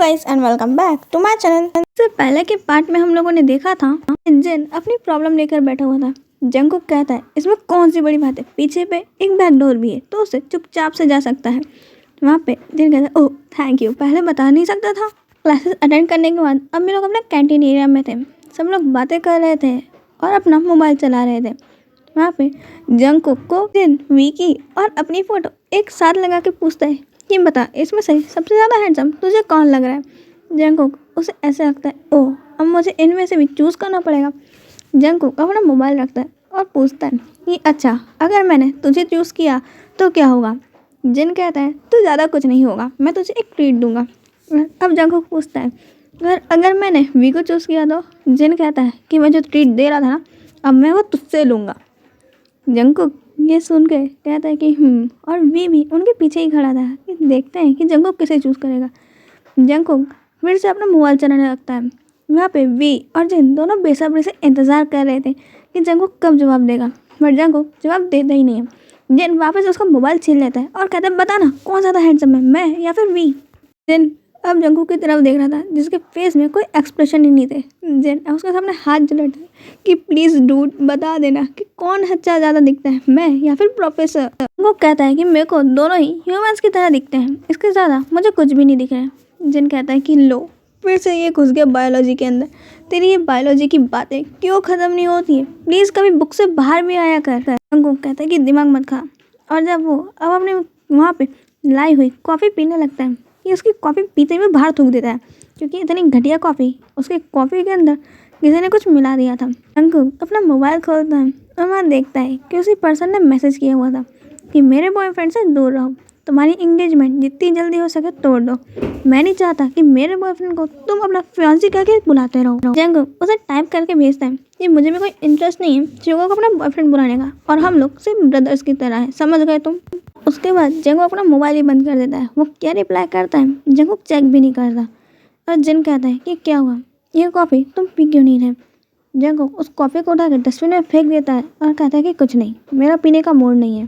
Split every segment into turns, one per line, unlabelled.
Guys and welcome back to my channel. इससे पहले के पार्ट में हम लोगों ने देखा था जिन अपनी प्रॉब्लम लेकर बैठा हुआ था। जंगकुक कहता है इसमें कौन सी बड़ी बात है, पीछे पे एक बैक डोर भी है तो उसे चुपचाप से जा सकता है। वहाँ पे जिन कहता है ओह थैंक यू, पहले बता नहीं सकता था। क्लासेस अटेंड करने के बाद अब हम लोग अपने कैंटीन एरिया में थे। सब लोग बातें कर रहे थे और अपना मोबाइल चला रहे थे। वहाँ पे जंगकुक को जिन, विकी और अपनी फ़ोटो एक साथ लगा के पूछता है कि बता इसमें से सबसे ज़्यादा हैंडसम तुझे कौन लग रहा है। जंगकुक उसे ऐसे लगता है ओह अब मुझे इनमें से भी चूज़ करना पड़ेगा। जंगकुक अपना मोबाइल रखता है और पूछता है कि अच्छा अगर मैंने तुझे चूज़ किया तो क्या होगा। जिन कहता है तो ज़्यादा कुछ नहीं होगा, मैं तुझे एक ट्रीट दूंगा। अब जंगकुक पूछता है अगर मैंने वी को चूज़ किया तो। जिन कहता है कि मैं जो ट्रीट दे रहा था ना अब मैं वो तुझसे लूँगा। जंगकुक ये सुन के कहता है कि और वी भी उनके पीछे ही खड़ा था कि देखते हैं कि जंगकुक किसे चूज़ करेगा। जंगकुक फिर से अपना मोबाइल चलाने लगता है। वहाँ पे वी और जिन दोनों बेसब्री से इंतज़ार कर रहे थे कि जंगकुक कब जवाब देगा, बट जंगकुक जवाब देता ही नहीं है। जिन वापस उसका मोबाइल छीन लेता है और कहता है बता ना कौन ज़्यादा हैंडसम है, मैं या फिर वी। जिन अब जंगकुक की तरफ देख रहा था जिसके फेस में कोई एक्सप्रेशन ही नहीं थे। जिन उसके सामने हाथ जोड़ते कि प्लीज़ डूड बता देना कि कौन अच्छा ज़्यादा दिखता है, मैं या फिर प्रोफेसर। वो कहता है कि मेरे को दोनों ही ह्यूमंस की तरह दिखते हैं, इसके ज़्यादा मुझे कुछ भी नहीं दिख रहा है। जिन कहता है कि लो फिर से ये घुस गया बायोलॉजी के अंदर, तेरी ये बायोलॉजी की बातें क्यों ख़त्म नहीं होती है, प्लीज़ कभी बुक से बाहर भी आया कर। जंगकुक कहता है कि दिमाग मत खा। और जब वो अब अपने वहाँ पे लाई हुई कॉफ़ी पीने लगता है कि उसकी कॉफ़ी पीते हुए बाहर थूक देता है क्योंकि इतनी घटिया कॉफ़ी उसके कॉफ़ी के अंदर किसी ने कुछ मिला दिया था। जंगकुक अपना मोबाइल खोलता है और वहाँ देखता है कि उसी पर्सन ने मैसेज किया हुआ था कि मेरे बॉयफ्रेंड से दूर रहो, तुम्हारी इंगेजमेंट जितनी जल्दी हो सके तोड़ दो, मैं नहीं चाहता कि मेरे बॉयफ्रेंड को तुम अपना फियांसी करके बुलाते रहो। जंगकुक उसे टाइप करके भेजता है कि मुझे भी कोई इंटरेस्ट नहीं है शुगा को अपना बॉयफ्रेंड बुलाने का और हम लोग सिर्फ ब्रदर्स की तरह है, समझ गए तुम। उसके बाद जंगकुक अपना मोबाइल ही बंद कर देता है। वो क्या रिप्लाई करता है जंगकुक चेक भी नहीं करता। और जिन कहता है कि क्या हुआ, ये कॉफ़ी तुम पी क्यों नहीं रहे। जंगकुक उस कॉफ़ी को उठा कर डस्टबिन में फेंक देता है और कहता है कि कुछ नहीं, मेरा पीने का मूड नहीं है।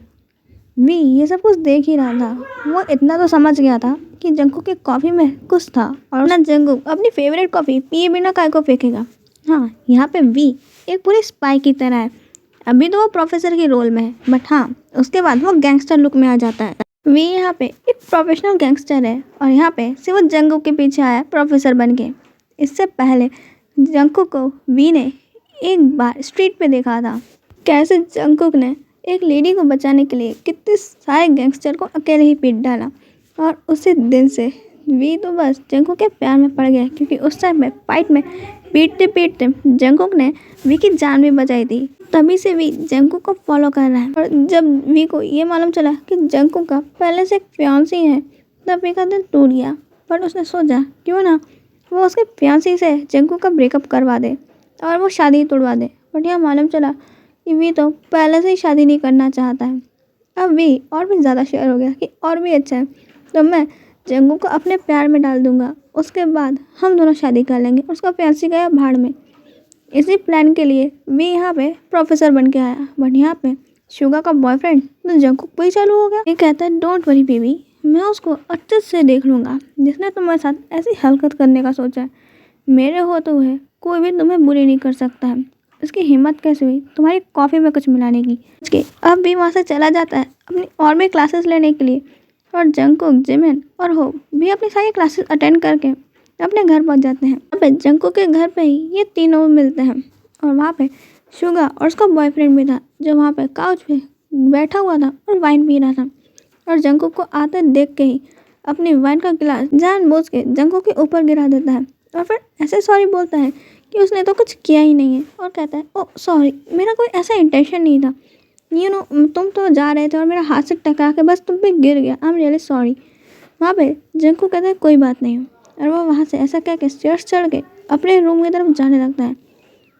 वी ये सब कुछ देख ही रहा था। वो इतना तो समझ गया था कि जंगकुक की कॉफ़ी में कुछ था और ना जंगकुक अपनी फेवरेट कॉफ़ी पिए बिना काय को फेंकेगा। हाँ, यहाँ पे वी एक पूरी स्पाई की तरह है। अभी तो वो प्रोफेसर के रोल में है, बट हाँ उसके बाद वो गैंगस्टर लुक में आ जाता है। वी यहाँ पे एक प्रोफेशनल गैंगस्टर है और यहाँ पे सिर्फ वो जंगकुक के पीछे आया प्रोफेसर बन के। इससे पहले जंगकुक को वी ने एक बार स्ट्रीट पे देखा था कैसे जंगकुक ने एक लेडी को बचाने के लिए कितने सारे गैंगस्टर को अकेले ही पीट डाला। और उसी दिन से वी तो बस जंगकुक के प्यार में पड़ गया क्योंकि उस टाइम में फाइट में पीटते पीटते जंगकुक ने वी की जान भी बचाई थी। तभी से वी जंगकुक को फॉलो कर रहा है। और जब वी को ये मालूम चला कि जंगकुक का पहले से एक फियांसी है तब वी का दिल टूट गया। पर उसने सोचा क्यों ना वो उसके फियांसी से जंगकुक का ब्रेकअप करवा दे और वो शादी तोड़वा दे। बट यह मालूम चला कि वी तो पहले से ही शादी नहीं करना चाहता है। अब वी और भी ज़्यादा शेयर हो गया कि और भी अच्छा है तो मैं जंगकुक को अपने प्यार में डाल दूंगा, उसके बाद हम दोनों शादी कर लेंगे। उसका फियांसी गया भाड़ में। इसी प्लान के लिए वी यहाँ पे प्रोफेसर बन के आया। बट यहाँ पे शुगा का बॉयफ्रेंड तो जंगकुक पे ही चालू हो गया। ये कहता है डोंट वरी बेबी, मैं उसको अच्छे से देख लूँगा जिसने तुम्हारे साथ ऐसी हरकत करने का सोचा है। मेरे होते हुए कोई भी तुम्हें बुरी नहीं कर सकता है। उसकी हिम्मत कैसे हुई तुम्हारी कॉफ़ी में कुछ मिलाने की। उसके अब भी वहाँ से चला जाता है अपनी और भी क्लासेस लेने के लिए। और जंगकुक, जिमिन और हो भी अपनी सारी क्लासेस अटेंड करके अपने घर पहुंच जाते हैं। वहाँ पे जंगकुक के घर पे ही ये तीनों मिलते हैं और वहाँ पे शुगा और उसका बॉयफ्रेंड भी था जो वहाँ पे काउच पे बैठा हुआ था और वाइन पी रहा था। और जंगकुक को आते देख के ही अपनी वाइन का गिलास जानबूझ के जंगकुक के ऊपर गिरा देता है और फिर ऐसे सॉरी बोलता है कि उसने तो कुछ किया ही नहीं है। और कहता है ओ सॉरी, मेरा कोई ऐसा इंटेंशन नहीं था, यू नो तुम तो जा रहे थे और मेरा हाथ से टकरा के बस तुम पे गिर गया, आई एम रियली सॉरी। वहाँ पे जंगकुक कहता है कोई बात नहीं। और वो वहाँ से ऐसा कह के स्टेयर्स चढ़ के अपने रूम की तरफ जाने लगता है।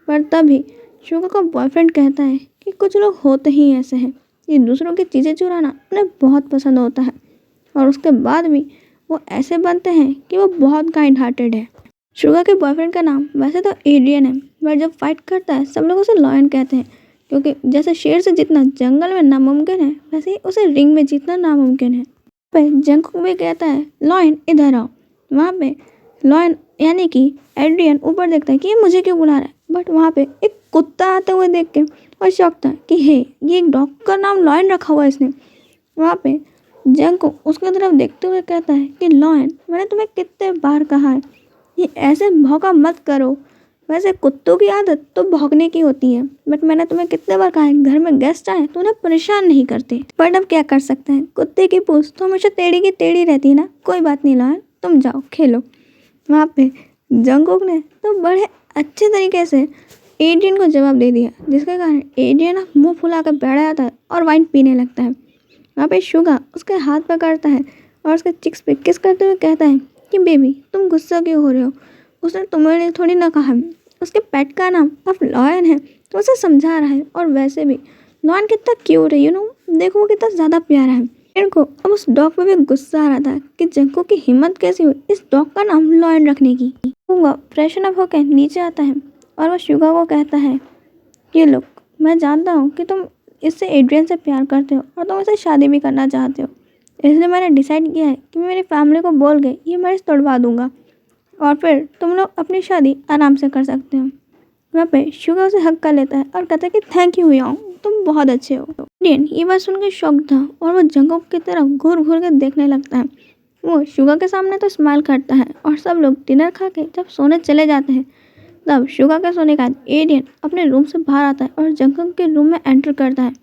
पर तभी शुगा का बॉयफ्रेंड कहता है कि कुछ लोग होते ही ऐसे हैं, ये दूसरों की चीज़ें चुराना उन्हें बहुत पसंद होता है और उसके बाद भी वो ऐसे बनते हैं कि वो बहुत काइंड हार्टेड है। शुगा के बॉयफ्रेंड का नाम वैसे तो एड्रियन है, पर जब फाइट करता है सब लोग उसे लॉयन कहते हैं क्योंकि जैसे शेर से जीतना जंगल में नामुमकिन है वैसे ही उसे रिंग में जीतना नामुमकिन है। पे जंगकुक भी कहता है लॉयन इधर आओ। वहाँ पे लॉयन यानी कि एड्रियन ऊपर देखता है कि ये मुझे क्यों बुला रहा है, बट वहाँ पे एक कुत्ता आते हुए देख के और शौक था कि हे, ये एक डॉग का नाम लॉयन रखा हुआ है इसने। वहाँ पे जंगकुक उसकी तरफ देखते हुए कहता है कि लॉयन, मैंने तुम्हें कितने बार कहा है ये ऐसे भौंका मत करो। वैसे कुत्तों की आदत तो भौंकने की होती है, बट मैंने तुम्हें कितने बार कहा है घर में गेस्ट आए तो उन्हें परेशान नहीं करते। बट अब क्या कर सकते हैं, कुत्ते की पूंछ तो हमेशा टेढ़ी की टेढ़ी रहती है ना। कोई बात नहीं लॉयन, तुम जाओ खेलो। वहाँ पे जंगकुक ने तो बड़े अच्छे तरीके से एड्रियन को जवाब दे दिया, जिसके कारण एड्रियन मुंह फुला कर बैठ जाता है और वाइन पीने लगता है। वहाँ पे शुगा उसके हाथ पकड़ता है और उसके चिक्स पे किस करते हुए कहता है कि बेबी, तुम गुस्सा क्यों हो रहे हो, उसने तुम्हारे लिए थोड़ी ना कहा। उसके पेट का नाम अब लॉयन है तो उसे समझा रहा है। और वैसे भी लॉयन कितना क्यूट है, देखो वो कितना ज़्यादा प्यारा है। इनको अब उस डॉग पे भी गुस्सा आ रहा था कि जंगकुक की हिम्मत कैसी हुई इस डॉग का नाम लॉयन रखने की। वो फ्रेशन अप होकर नीचे आता है और वह शुगा को कहता है कि लुक, मैं जानता हूँ कि तुम इससे एड्रियन से प्यार करते हो और तुम इससे शादी भी करना चाहते हो, इसलिए मैंने डिसाइड किया है कि मैं मेरी फैमिली को बोल के ये मैरिज तोड़वा दूंगा और फिर तुम लोग अपनी शादी आराम से कर सकते हो। वहाँ पे शुगा उसे हक कर लेता है और कहता है कि थैंक यू याओ, तुम बहुत अच्छे हो। इंडियन ये बात सुनकर शॉक था और वो जंगकुक की तरफ घूर घूर कर देखने लगता है। वो शुगा के सामने तो स्माइल करता है और सब लोग डिनर खा के जब सोने चले जाते हैं, तब शुगा के सोने का एडियन अपने रूम से बाहर आता है और जंगकुक के रूम में एंटर करता है।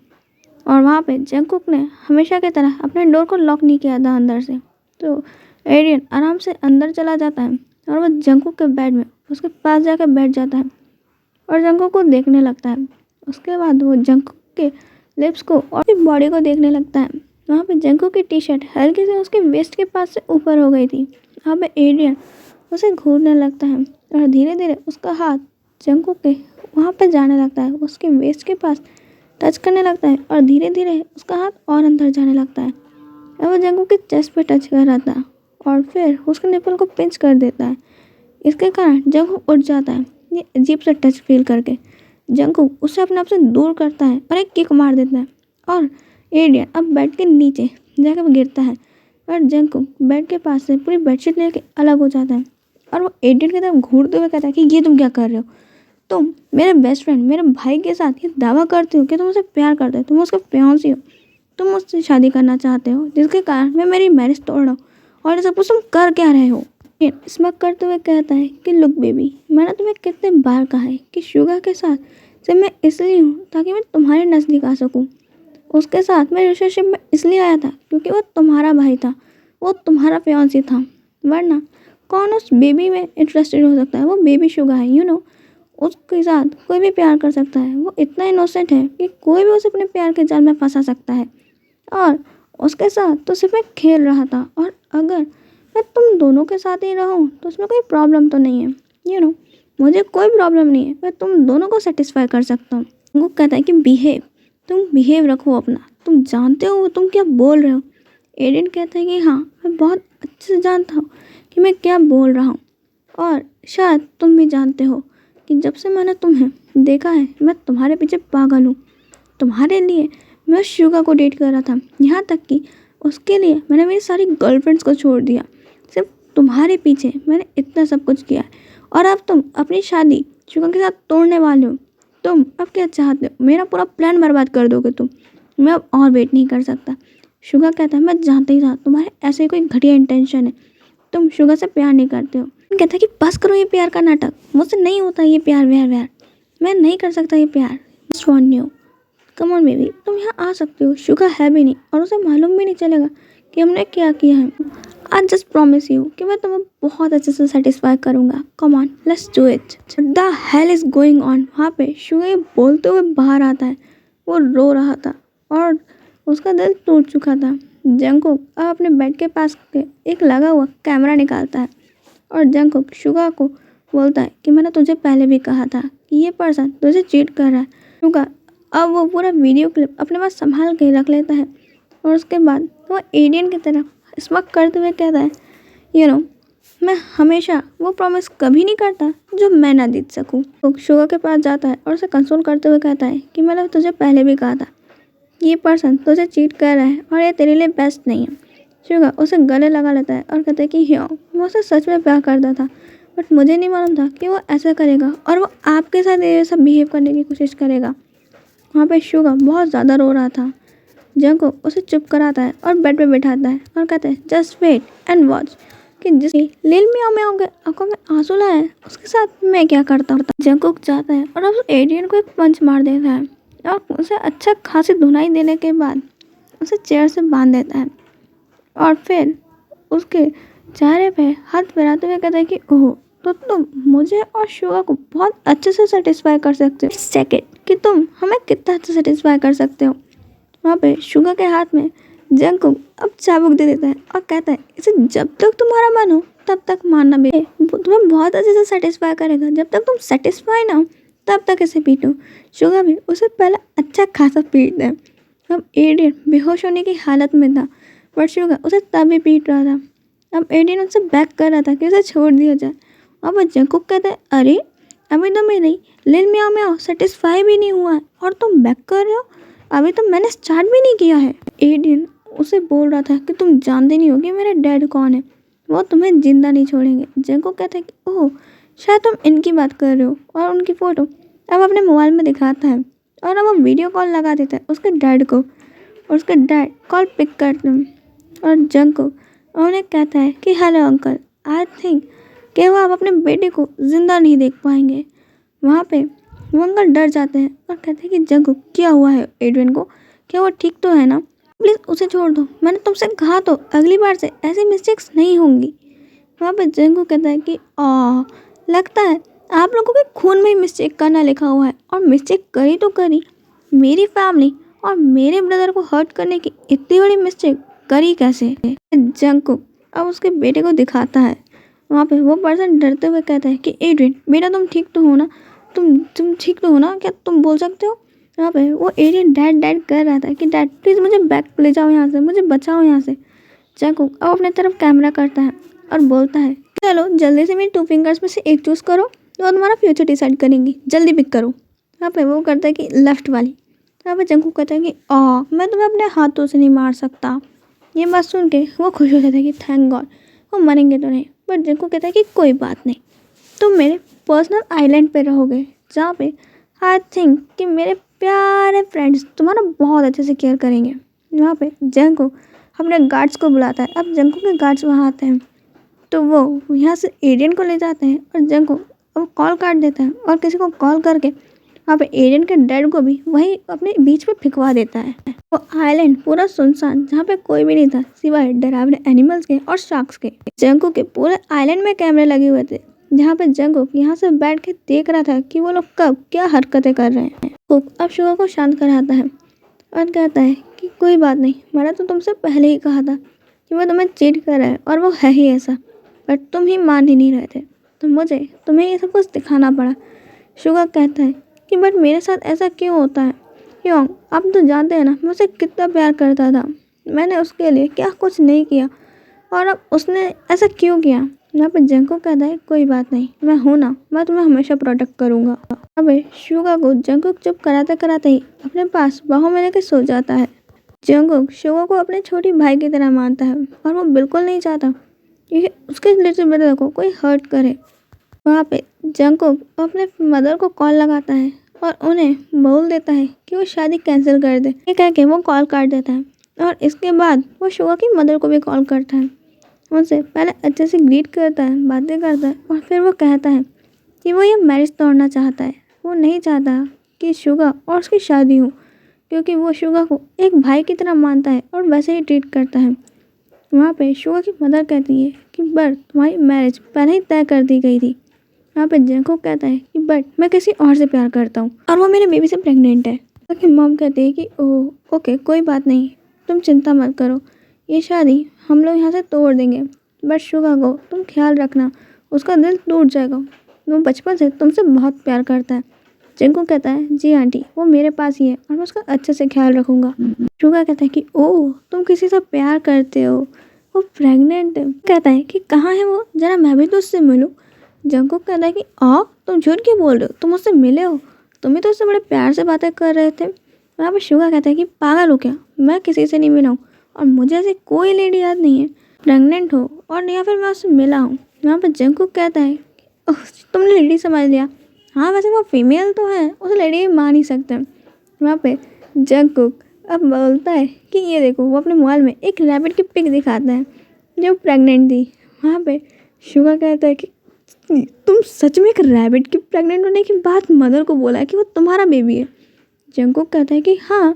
और वहाँ पे जंगकुक ने हमेशा की तरह अपने डोर को लॉक नहीं किया था अंदर से, तो एडियन आराम से अंदर चला जाता है और वह जंगकुक के बेड में उसके पास जाकर बैठ जाता है और जंगकुक को देखने लगता है। उसके बाद वो जंगकुक के लिप्स को और उसकी बॉडी को देखने लगता है। वहाँ पे जंगकुक की टी शर्ट हल्के से उसके वेस्ट के पास से ऊपर हो गई थी। वहाँ पे एडियन उसे घूरने लगता है और धीरे धीरे उसका हाथ जंगकुक के वहाँ पे जाने लगता है, उसके वेस्ट के पास टच करने लगता है और धीरे धीरे उसका हाथ और अंदर जाने लगता है और वो जंगकुक के चेस्ट पे टच कर रहा था और फिर उसके निपल को पिंच कर देता है। इसके कारण जंगकुक उठ जाता है ये अजीब सा टच फील करके। जंगकुक उसे अपने आप से दूर करता है और एक किक मार देता है और एडियन अब बेड के नीचे जाकर गिरता है और जंगकुक बेड के पास से पूरी बेडशीट लेके अलग हो जाता है और वो एडियन की तरफ घूरते हुए कहता है कि ये तुम क्या कर रहे हो, तुम मेरे बेस्ट फ्रेंड मेरे भाई के साथ ये दावा करते हो कि तुम उसे प्यार करते हो, तुम उसका फियांसी हो, तुम मुझसे शादी करना चाहते हो, जिसके कारण मैं मेरी मैरिज तोड़ रहा हूँ और ये सब कुछ तुम कर क्या रहे हो। स्मक करते हुए कहता है कि लुक बेबी, मैंने तुम्हें कितने बार कहा है कि शुगा के साथ से मैं इसलिए हूँ ताकि मैं तुम्हारे नज़दीक आ सकूँ। उसके साथ मैं रिलेशनशिप में इसलिए आया था क्योंकि वो तुम्हारा भाई था, वो तुम्हारा फियांसी था, वरना कौन उस बेबी में इंटरेस्टेड हो सकता है। वो बेबी शुगा है, उसके साथ कोई भी प्यार कर सकता है। वो इतना इनोसेंट है कि कोई भी उसे अपने प्यार के जाल में फंसा सकता है और उसके साथ तो सिर्फ मैं खेल रहा था और अगर मैं तुम दोनों के साथ ही रहूं तो उसमें कोई प्रॉब्लम तो नहीं है, मुझे कोई प्रॉब्लम नहीं है, मैं तुम दोनों को सेटिस्फाई कर सकता हूँ। वो कहता है कि तुम बिहेव रखो अपना, तुम जानते हो तुम क्या बोल रहे हो। एडियन कहता है कि हाँ, मैं बहुत अच्छे से जानता हूँ कि मैं क्या बोल रहा हूँ और शायद तुम भी जानते हो कि जब से मैंने तुम्हें देखा है मैं तुम्हारे पीछे पागल हूँ। तुम्हारे लिए मैं उस शुगा को डेट कर रहा था, यहाँ तक कि उसके लिए मैंने मेरी सारी गर्लफ्रेंड्स को छोड़ दिया, सिर्फ तुम्हारे पीछे मैंने इतना सब कुछ किया और अब तुम अपनी शादी शुगा के साथ तोड़ने वाले हो। तुम अब क्या चाहते हो, मेरा पूरा प्लान बर्बाद कर दोगे तुम, मैं अब और वेट नहीं कर सकता। शुगा कहता है मैं जानता ही था तुम्हारे ऐसे कोई घटिया इंटेंशन है, तुम शुगा से प्यार नहीं करते हो। कहता है कि बस करो ये प्यार का नाटक, मुझसे नहीं होता ये प्यार व्यार, मैं नहीं कर सकता ये प्यार। Just want you, come on baby, तुम यहाँ आ सकते हो। शुगा है भी नहीं और उसे मालूम भी नहीं चलेगा कि हमने क्या किया है। आई जस्ट प्रॉमिस यू कि मैं तुम्हें बहुत अच्छे से सेटिस्फाई करूँगा। Come on, let's do it. The hell is going on. वहाँ पे शुगा ये बोलते हुए बाहर आता है, वो रो रहा था और उसका दिल टूट चुका था। जंगकुक अब अपने बेड के पास के एक लगा हुआ कैमरा निकालता है और जंगकुक शुगा को बोलता है कि मैंने तुझे पहले भी कहा था कि ये पर्सन तुझे चीट कर रहा है। शुगा अब वो पूरा वीडियो क्लिप अपने पास संभाल के रख लेता है और उसके बाद वो एडियन की तरफ स्मक करते हुए कहता है मैं हमेशा वो प्रॉमिस कभी नहीं करता जो मैं ना जीत सकूं। तो शुगा के पास जाता है और उसे कंसोल करते हुए कहता है कि मैंने तुझे पहले भी कहा था ये पर्सन तुझे चीट कर रहा है और ये तेरे लिए बेस्ट नहीं है। शुगा उसे गले लगा लेता है और कहता है कि ह्योंग, मैं उसे सच में प्यार करता था, बट मुझे नहीं मालूम था कि वो ऐसा करेगा और वो आपके साथ ये सब बिहेव करने की कोशिश करेगा। वहाँ पे शुगा बहुत ज़्यादा रो रहा था। जंगकुक उसे चुप कराता है और बेड पे बिठाता है और कहता है जस्ट वेट एंड वॉच कि जिस लिल मियाओ मियाओ के आंखों में आंसू लाए हैं उसके साथ मैं क्या करता हूँ। जंगकुक जाता है और अब एडियन को एक पंच मार देता है और उसे अच्छा खासी धुनाई देने के बाद उसे चेयर से बांध देता है और फिर उसके चेहरे पे हाथ फिराते हुए कहता है कि ओह, तो तुम मुझे और शुगा को बहुत अच्छे से सेटिस्फाई कर सकते हो। सेकंड कि तुम हमें कितना अच्छे सेटिस्फाई कर सकते हो। वहाँ पे शुगा के हाथ में जंगकुक अब चाबुक दे देता है और कहता है इसे जब तक तुम्हारा मन हो तब तक मारना भी तुम्हें बहुत अच्छे से सेटिस्फाई करेगा, जब तक तुम सेटिस्फाई ना हो तब तक इसे पीटो। शुगा भी उसे पहले अच्छा खासा पीटता है। अब एडियन बेहोश होने की हालत में था बट शुगा उसे तब भी पीट रहा था। अब एडियन उसे बैक कर रहा था कि उसे छोड़ दिया जाए। अब जंगकुक कहता है अरे अभी तो मेरी लिल मियाओ मियाओ सेटिस्फाई भी नहीं हुआ है और तुम बैक कर रहे हो, अभी तो मैंने स्टार्ट भी नहीं किया है। एडियन उसे बोल रहा था कि तुम जानते नहीं हो कि मेरे डैड कौन है, वो तुम्हें जिंदा नहीं छोड़ेंगे। जंगकुक कहता है कि ओह, शायद तुम इनकी बात कर रहे हो और उनकी फ़ोटो अब अपने मोबाइल में दिखाता है और अब वो वीडियो कॉल लगा देता है उसके डैड को और उसके डैड कॉल पिक करते हैं और जंगकुक उन्हें कहता है कि हेलो अंकल, आई थिंक कि वो आप अपने बेटे को ज़िंदा नहीं देख पाएंगे। वहाँ पे वो अंकल डर जाते हैं और कहते हैं कि जंगकुक क्या हुआ है एडविन को, क्या वो ठीक तो है ना, प्लीज़ उसे छोड़ दो, मैंने तुमसे कहा तो अगली बार से ऐसी मिस्टेक्स नहीं होंगी। वहाँ पे जंगकुक कहता है कि लगता है आप लोगों के खून में ही मिस्टेक करना लिखा हुआ है और मिस्टेक करी तो करी, मेरी फैमिली और मेरे ब्रदर को हर्ट करने की इतनी बड़ी मिस्टेक करी कैसे। जंगकुक अब उसके बेटे को दिखाता है। वहाँ पे वो पर्सन डरते हुए कहता है कि एड्रिन बेटा तुम ठीक तो हो ना, तुम ठीक तो हो ना, क्या तुम बोल सकते हो। यहाँ पे वो एड्रिन डैड डैड कर रहा था कि डैड प्लीज़ मुझे बैक ले जाओ यहाँ से, मुझे बचाओ यहाँ से। जंगकुक अब अपने तरफ कैमरा करता है और बोलता है चलो जल्दी से मेरी 2 फिंगर्स में से एक चूज़ करो तो तुम्हारा फ्यूचर डिसाइड करेंगी, जल्दी पिक करो। यहाँ पे वो करता है कि लेफ्ट वाली। यहाँ पे जंगकुक कहता है कि मैं तुम्हें अपने हाथों से नहीं मार सकता। ये बात सुन के वो खुश हो जाता है कि थैंक गॉड वो मरेंगे तो नहीं। बट जंगकुक कहता है कि कोई बात नहीं, तुम मेरे पर्सनल आइलैंड पे रहोगे जहाँ पे आई थिंक कि मेरे प्यारे फ्रेंड्स तुम्हारा बहुत अच्छे से केयर करेंगे। यहाँ पे जंगकुक अपने गार्ड्स को बुलाता है। अब जंगकुक के गार्ड्स वहाँ आते हैं तो वो यहाँ से एडियन को ले जाते हैं और जंगकुक वो कॉल काट देता है और किसी को कॉल करके वहाँ पे एडियन के डैड को भी वही अपने बीच पे फिकवा देता है। वो आइलैंड पूरा सुनसान जहाँ पे कोई भी नहीं था सिवाय डरावने एनिमल्स के और शार्क्स के। जंगकुक के पूरे आइलैंड में कैमरे लगे हुए थे जहाँ पे जंगकुक यहाँ से बैठ के देख रहा था कि वो लोग कब क्या हरकतें कर रहे हैं। कुक अब शुगा को शांत कराता है और कहता है कि कोई बात नहीं, मैंने तो तुमसे पहले ही कहा था कि वो तुम्हें चीट कर रहा है और वो है ही ऐसा, बट तुम ही मान ही नहीं रहे थे तो मुझे तुम्हें ये सब कुछ दिखाना पड़ा। शुगा कहता है कि बट मेरे साथ ऐसा क्यों होता है, क्यों, आप तो जानते हैं ना मैं उसे कितना प्यार करता था, मैंने उसके लिए क्या कुछ नहीं किया और अब उसने ऐसा क्यों किया। यहाँ पे जंगकुक कहता है कोई बात नहीं, मैं हूँ ना, मैं तुम्हें हमेशा प्रोटेक्ट करूँगा। अबे शुगा को जंगकुक चुप कराते कराते ही अपने पास बाहों में लेकर सो जाता है। जंगकुक शुगा को अपने छोटी भाई की तरह मानता है और वो बिल्कुल नहीं चाहता कि उसके लिटिल ब्रदर को कोई हर्ट करे। वहाँ पे जंगकुक अपने मदर को कॉल लगाता है और उन्हें बोल देता है कि वो शादी कैंसिल कर दे। ये कह के वो कॉल काट देता है और इसके बाद वो शुगा की मदर को भी कॉल करता है, उनसे पहले अच्छे से ग्रीट करता है, बातें करता है और फिर वो कहता है कि वो ये मैरिज तोड़ना चाहता है। वो नहीं चाहता कि शुगा और उसकी शादी हो क्योंकि वो शुगा को एक भाई की तरह मानता है और वैसे ही ट्रीट करता है। वहाँ पे शुगा की मदर कहती है कि बट तुम्हारी मैरिज पहले ही तय कर दी गई थी। यहाँ पे जंगकुक कहता है कि बट मैं किसी और से प्यार करता हूँ और वो मेरे बेबी से प्रेग्नेंट है। तो मॉम कहती है कि ओह ओके कोई बात नहीं, तुम चिंता मत करो, ये शादी हम लोग यहाँ से तोड़ देंगे, बट शुगा को तुम ख्याल रखना, उसका दिल टूट जाएगा, वो बचपन से तुमसे बहुत प्यार करता है। जंगकुक कहता है जी आंटी, वो मेरे पास ही है और मैं उसका अच्छे से ख्याल रखूँगा। शुगा कहता है कि ओह तुम किसी से प्यार करते हो, वो प्रेग्नेंट है। कहता है कि कहाँ है वो, ज़रा मैं भी तो उससे मिलूँ। जंगकुक कहता है कि तुम झूठ क्यों बोल रहे हो, तुम उससे मिले हो, तुम भी तो उससे बड़े प्यार से बातें कर रहे थे। वहाँ पर शुगा कहता है कि पागल हो क्या, मैं किसी से नहीं मिला हूँ, और मुझे ऐसी कोई लेडी याद नहीं है प्रेग्नेंट हो और या फिर मैं उससे मिला हूँ। वहाँ पर जंगकुक कहता है, ओह तुमने लेडी समझ लिया। हाँ वैसे वो फीमेल तो है, उसे लेडी मान ही सकते हैं। वहाँ पे जंगकुक अब बोलता है कि ये देखो, वो अपने मोबाइल में एक रैबिट की पिक दिखाता है जो प्रेग्नेंट थी। वहाँ पे शुगा कहता है कि तुम सच में एक रैबिट की प्रेग्नेंट होने की बात मदर को बोला है कि वो तुम्हारा बेबी है। जंगकुक कहता है कि हाँ,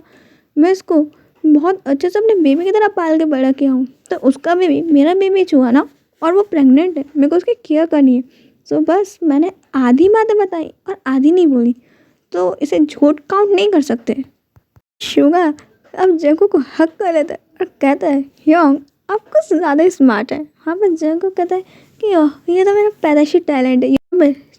मैं इसको बहुत अच्छे से अपने बेबी की तरह पाल के बड़ा किया हूँ, तो उसका बेबी मेरा बेबी हुआ ना, और वो प्रेग्नेंट है, मेरे को उसकी केयर करनी है। सो बस मैंने आधी बातें बताई और आधी नहीं बोली, तो इसे झूठ काउंट नहीं कर सकते। शुगा अब जंगकुक को हक कर लेता है और कहता है, योंग आप कुछ ज़्यादा ही स्मार्ट है। हाँ पर जंगकुक कहता है कि ओह ये तो मेरा पैदाइशी टैलेंट है।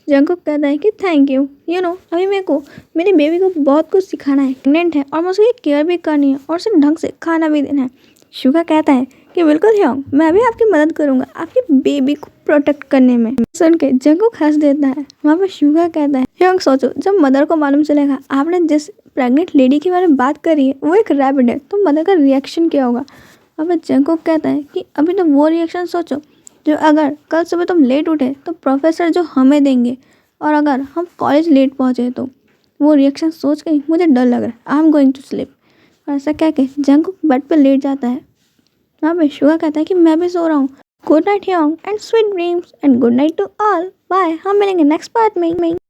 जंगकुक कहता है कि थैंक यू, अभी मेरे को मेरे बेबी को बहुत कुछ सिखाना है, प्रेग्नेंट है और मुझे केयर भी करनी है और उसे ढंग से खाना भी देना है। शुगा कहता है कि बिल्कुल योंग, मैं भी आपकी मदद करूंगा आपके बेबी को प्रोटेक्ट करने में। सुन के जंगकुक हंस देता है। वहाँ पर शुगा कहता है, योंग सोचो, जब मदर को मालूम चलेगा आपने जिस प्रेग्नेंट लेडी के बारे में बात करी है वो एक रैबिट है, तो मदर का रिएक्शन क्या होगा। अब जंगकुक कहता है कि अभी तो वो रिएक्शन सोचो जो अगर कल सुबह तुम लेट उठे तो प्रोफेसर जो हमें देंगे, और अगर हम कॉलेज लेट पहुँचे तो। वो रिएक्शन सोच के मुझे डर लग रहा है, I am going to sleep. और ऐसा कह के जंगकुक बेड पर लेट जाता है। वहाँ पे शुगा कहता है कि मैं भी सो रहा हूँ। Good night young and sweet dreams and good night to all, bye, हम मिलेंगे नेक्स्ट पार्ट में।